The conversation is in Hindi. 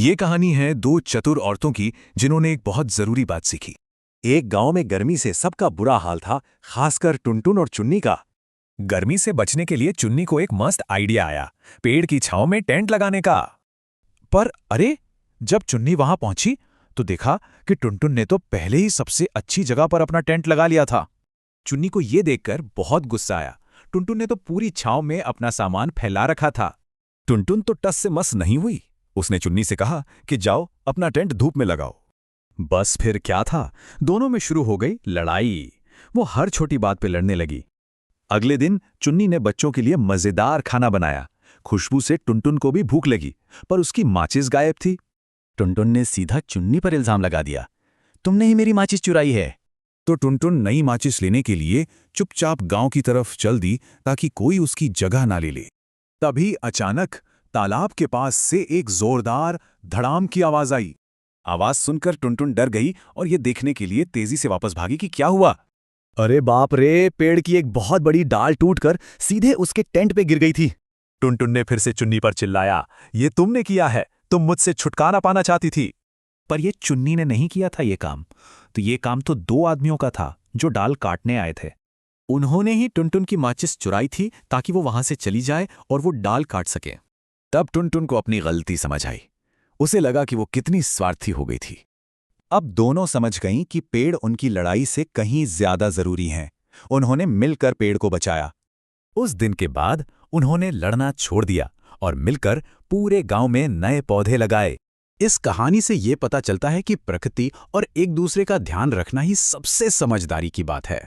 ये कहानी है दो चतुर औरतों की जिन्होंने एक बहुत जरूरी बात सीखी। एक गांव में गर्मी से सबका बुरा हाल था, खासकर टुनटुन और चुन्नी का। गर्मी से बचने के लिए चुन्नी को एक मस्त आइडिया आया, पेड़ की छांव में टेंट लगाने का। पर अरे, जब चुन्नी वहां पहुंची तो देखा कि टुनटुन ने तो पहले ही सबसे अच्छी जगह पर अपना टेंट लगा लिया था। चुन्नी को यह देखकर बहुत गुस्सा आया। टुनटुन ने तो पूरी छांव में अपना सामान फैला रखा था। टुनटुन तो टस से मस नहीं हुई। उसने चुन्नी से कहा कि जाओ अपना टेंट धूप में लगाओ। बस फिर क्या था, दोनों में शुरू हो गई लड़ाई। वो हर छोटी बात पे लड़ने लगी। अगले दिन चुन्नी ने बच्चों के लिए मजेदार खाना बनाया। खुशबू से टुनटुन को भी भूख लगी, पर उसकी माचिस गायब थी। टुनटुन ने सीधा चुन्नी पर इल्जाम लगा दिया, तुमने ही मेरी माचिस चुराई है। तो टुनटुन नई माचिस लेने के लिए चुपचाप गांव की तरफ चल दी ताकि कोई उसकी जगह ना ले ले। तभी अचानक तालाब के पास से एक जोरदार धड़ाम की आवाज आई। आवाज सुनकर टुनटुन डर गई और ये देखने के लिए तेजी से वापस भागी कि क्या हुआ। अरे बाप रे, पेड़ की एक बहुत बड़ी डाल टूटकर सीधे उसके टेंट पे गिर गई थी। टुनटुन ने फिर से चुन्नी पर चिल्लाया, ये तुमने किया है, तुम मुझसे छुटकारा पाना चाहती थी। पर ये चुन्नी ने नहीं किया था ये काम। तो ये काम तो दो आदमियों का था जो डाल काटने आए थे। उन्होंने ही टुनटुन की माचिस चुराई थी ताकि वो वहां से चली जाए और वो डाल काट सके। तब टुनटुन को अपनी गलती समझ आई। उसे लगा कि वो कितनी स्वार्थी हो गई थी। अब दोनों समझ गईं कि पेड़ उनकी लड़ाई से कहीं ज्यादा जरूरी हैं। उन्होंने मिलकर पेड़ को बचाया। उस दिन के बाद उन्होंने लड़ना छोड़ दिया और मिलकर पूरे गांव में नए पौधे लगाए। इस कहानी से ये पता चलता है कि प्रकृति और एक दूसरे का ध्यान रखना ही सबसे समझदारी की बात है।